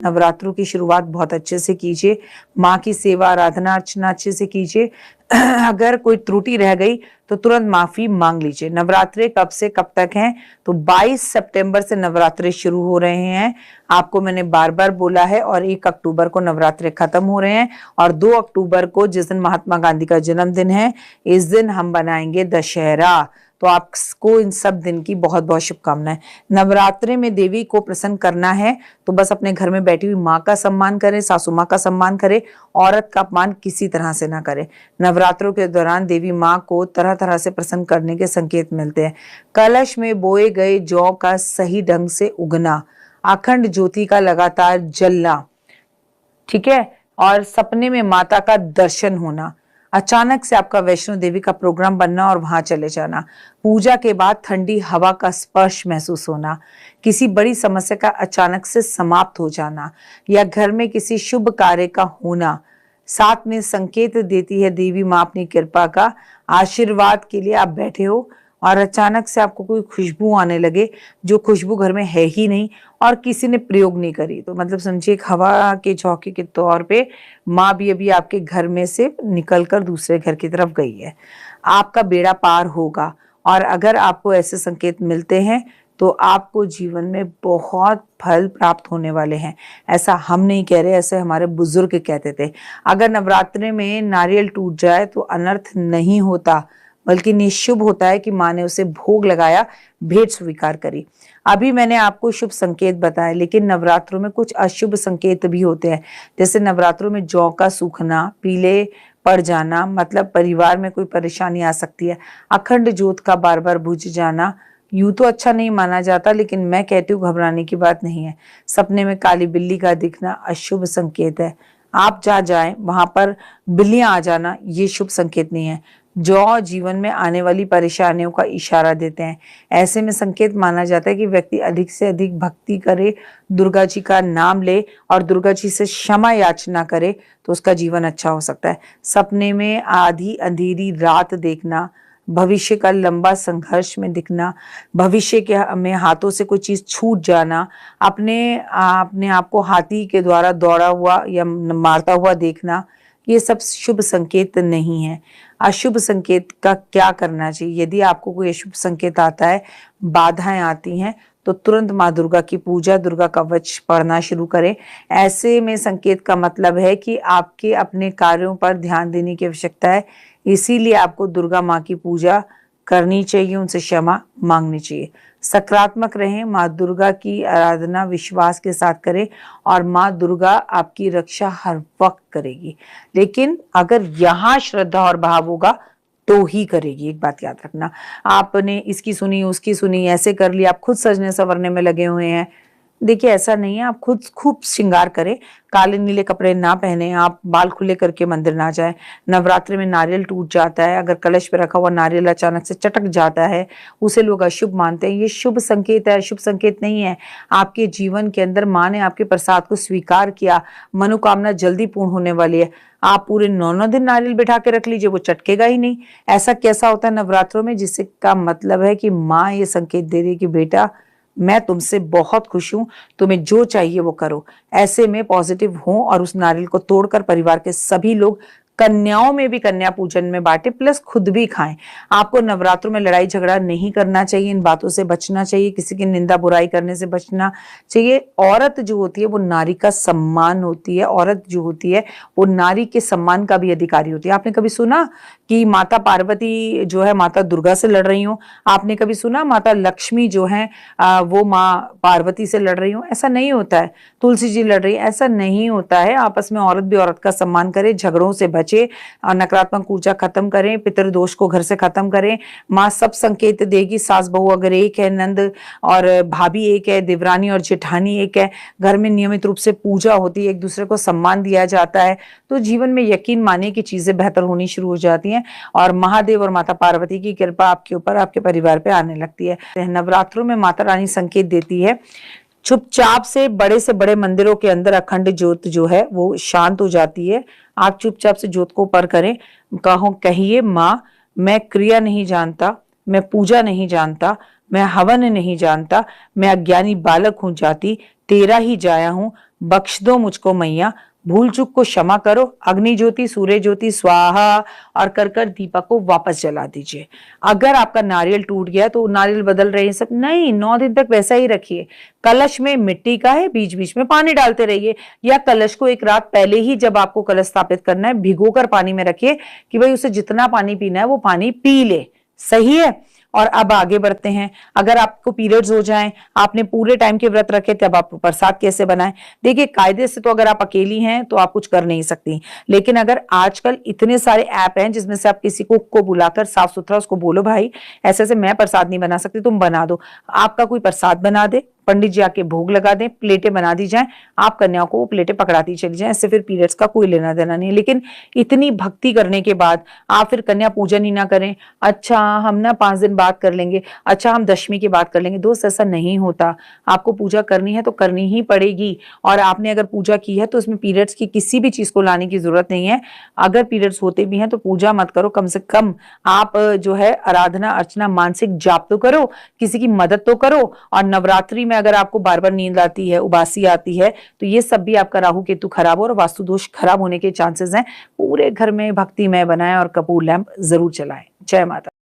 नवरात्रों की शुरुआत बहुत अच्छे से कीजिए, माँ की सेवा आराधना अर्चना अच्छे से कीजिए। अगर कोई त्रुटि रह गई तो तुरंत माफी मांग लीजिए। नवरात्रे कब से कब तक हैं? तो 22 सितंबर से नवरात्रे शुरू हो रहे हैं, आपको मैंने बार बार बोला है। और 1 अक्टूबर को नवरात्रे खत्म हो रहे हैं, और 2 अक्टूबर को जिस दिन महात्मा गांधी का जन्मदिन है, इस दिन हम बनाएंगे दशहरा। तो आपको इन सब दिन की बहुत बहुत शुभकामनाएं। नवरात्रे में देवी को प्रसन्न करना है तो बस अपने घर में बैठी हुई माँ का सम्मान करें, सासू माँ का सम्मान करें, औरत का अपमान किसी तरह से ना करें। नवरात्रों के दौरान देवी माँ को तरह तरह से प्रसन्न करने के संकेत मिलते हैं। कलश में बोए गए जौ का सही ढंग से उगना, अखंड ज्योति का लगातार जलना, ठीक है, और सपने में माता का दर्शन होना, अचानक से आपका वैष्णो देवी का प्रोग्राम बनना और वहां चले जाना, पूजा के बाद ठंडी हवा का स्पर्श महसूस होना, किसी बड़ी समस्या का अचानक से समाप्त हो जाना, या घर में किसी शुभ कार्य का होना, साथ में संकेत देती है देवी माँ अपनी कृपा का। आशीर्वाद के लिए आप बैठे हो और अचानक से आपको कोई खुशबू आने लगे, जो खुशबू घर में है ही नहीं और किसी ने प्रयोग नहीं करी, तो मतलब समझिए एक हवा के झोंके के तौर पे माँ भी अभी आपके घर में से निकलकर दूसरे घर की तरफ गई है। आपका बेड़ा पार होगा। और अगर आपको ऐसे संकेत मिलते हैं तो आपको जीवन में बहुत फल प्राप्त होने वाले हैं। ऐसा हम नहीं कह रहे, ऐसे हमारे बुजुर्ग कहते थे। अगर नवरात्रि में नारियल टूट जाए तो अनर्थ नहीं होता, बल्कि निशुभ होता है कि माँ ने उसे भोग लगाया, भेंट स्वीकार करी। अभी मैंने आपको शुभ संकेत बताए, लेकिन नवरात्रों में कुछ अशुभ संकेत भी होते हैं। जैसे नवरात्रों में जौ का सूखना, पीले पड़ जाना, मतलब परिवार में कोई परेशानी आ सकती है। अखंड ज्योत का बार बार बुझ जाना यूं तो अच्छा नहीं माना जाता, लेकिन मैं कहती हूँ घबराने की बात नहीं है। सपने में काली बिल्ली का दिखना अशुभ संकेत है। आप जहाँ जाएं वहां पर बिल्लियां आ जाना, ये शुभ संकेत नहीं है। जो जीवन में आने वाली परेशानियों का इशारा देते हैं। ऐसे में संकेत माना जाता है कि व्यक्ति अधिक से अधिक भक्ति करे, दुर्गा जी का नाम ले और दुर्गा जी से क्षमा याचना करे, तो उसका जीवन अच्छा हो सकता है। सपने में आधी अंधेरी रात देखना, भविष्य का लंबा संघर्ष में दिखना, भविष्य के में हाथों से कोई चीज छूट जाना, अपने आप को हाथी के द्वारा दौड़ा हुआ या मारता हुआ देखना, ये सब शुभ संकेत नहीं है। अशुभ संकेत का क्या करना चाहिए? यदि आपको कोई अशुभ संकेत आता है, बाधाएं आती हैं, तो तुरंत माँ दुर्गा की पूजा, दुर्गा कवच पढ़ना शुरू करें। ऐसे में संकेत का मतलब है कि आपके अपने कार्यों पर ध्यान देने की आवश्यकता है, इसीलिए आपको दुर्गा माँ की पूजा करनी चाहिए, उनसे क्षमा मांगनी चाहिए। सकारात्मक रहें, माँ दुर्गा की आराधना विश्वास के साथ करें और माँ दुर्गा आपकी रक्षा हर वक्त करेगी। लेकिन अगर यहाँ श्रद्धा और भाव होगा तो ही करेगी। एक बात याद रखना, आपने इसकी सुनी उसकी सुनी, ऐसे कर लिया, आप खुद सजने संवरने में लगे हुए हैं। देखिए ऐसा नहीं है, आप खुद खूब श्रृंगार करें, काले नीले कपड़े ना पहने, आप बाल खुले करके मंदिर ना जाए। नवरात्रि में नारियल टूट जाता है, अगर कलश पे रखा हुआ नारियल अचानक से चटक जाता है, उसे लोग अशुभ मानते हैं। ये शुभ संकेत है, अशुभ संकेत नहीं है। आपके जीवन के अंदर माँ ने आपके प्रसाद को स्वीकार किया, मनोकामना जल्दी पूर्ण होने वाली है। आप पूरे 9 दिन नारियल बिठा के रख लीजिए, वो चटकेगा ही नहीं। ऐसा कैसा होता है नवरात्रों में, जिससे का मतलब है कि माँ ये संकेत दे रही है कि बेटा मैं तुमसे बहुत खुश हूं, तुम्हें जो चाहिए वो करो। ऐसे में पॉजिटिव हो और उस नारियल को तोड़कर परिवार के सभी लोग, कन्याओं में भी कन्या पूजन में बांटे, प्लस खुद भी खाएं। आपको नवरात्रों में लड़ाई झगड़ा नहीं करना चाहिए, इन बातों से बचना चाहिए, किसी की निंदा बुराई करने से बचना चाहिए। औरत जो होती है वो नारी का सम्मान होती है, औरत जो होती है वो नारी के सम्मान का भी अधिकारी होती है। आपने कभी सुना कि माता पार्वती जो है माता दुर्गा से लड़ रही हो? आपने कभी सुना माता लक्ष्मी जो है वो माँ पार्वती से लड़ रही हो? ऐसा नहीं होता है। तुलसी जी लड़ रही है, ऐसा नहीं होता है। आपस में औरत भी औरत का सम्मान करे, झगड़ों से बचे, नकारात्मक ऊर्जा खत्म करें, पितृदोष को घर से खत्म करें। माँ सब संकेत देगी। सास बहू अगर एक है, नंद और भाभी एक है, देवरानी और जेठानी एक है, घर में नियमित रूप से पूजा होती है, एक दूसरे को सम्मान दिया जाता है, तो जीवन में यकीन मानिए कि चीजें बेहतर होनी शुरू हो जाती हैं और महादेव और माता पार्वती की कृपा आपके ऊपर, आपके परिवार पे आने लगती है। नवरात्रों में माता रानी संकेत देती है, चुपचाप से बड़े मंदिरों के अंदर अखंड ज्योत जो है वो शांत हो जाती है। आप चुपचाप से ज्योत को पर करें, कहिए माँ मैं क्रिया नहीं जानता, मैं पूजा नहीं जानता, मैं हवन नहीं जानता, मैं अज्ञानी बालक हूं जाती, तेरा ही जाया हूं, बख्श दो मुझको मैया, भूल चूक को क्षमा करो, अग्नि ज्योति सूर्य ज्योति स्वाहा और कर कर दीपक को वापस जला दीजिए। अगर आपका नारियल टूट गया तो नारियल बदल रहे हैं सब नहीं, 9 दिन तक वैसा ही रखिए। कलश में मिट्टी का है, बीच बीच में पानी डालते रहिए, या कलश को एक रात पहले ही जब आपको कलश स्थापित करना है भिगो कर पानी में रखिए कि भाई उसे जितना पानी पीना है वो पानी पी ले। सही है। और अब आगे बढ़ते हैं। अगर आपको पीरियड्स हो जाएं, आपने पूरे टाइम के व्रत रखे, तब आप प्रसाद कैसे बनाएं? देखिए, कायदे से तो अगर आप अकेली हैं तो आप कुछ कर नहीं सकती, लेकिन अगर आजकल इतने सारे ऐप हैं जिसमें से आप किसी को बुलाकर साफ सुथरा उसको बोलो भाई ऐसे ऐसे मैं प्रसाद नहीं बना सकती, तुम बना दो, आपका कोई प्रसाद बना दे, पंडित जी आके भोग लगा दें, प्लेटें बना दी जाएं, आप कन्याओं को वो प्लेटें पकड़ाती चली जाएं। इससे फिर पीरियड्स का कोई लेना देना नहीं। लेकिन इतनी भक्ति करने के बाद आप फिर कन्या पूजन ही ना करें, अच्छा हम ना 5 दिन बाद कर लेंगे, अच्छा हम दशमी के बाद कर लेंगे। दोस्त, ऐसा नहीं होता। आपको पूजा करनी है तो करनी ही पड़ेगी। और आपने अगर पूजा की है तो उसमें पीरियड्स की किसी भी चीज को लाने की जरूरत नहीं है। अगर पीरियड्स होते भी हैं तो पूजा मत करो, कम से कम आप जो है आराधना अर्चना मानसिक जाप तो करो, किसी की मदद तो करो। और नवरात्रि में अगर आपको बार बार नींद आती है, उबासी आती है, तो ये सब भी आपका राहु केतु खराब हो और वास्तु दोष खराब होने के चांसेस हैं। पूरे घर में भक्तिमय बनाएं और कपूर लैंप जरूर चलाएं। जय माता।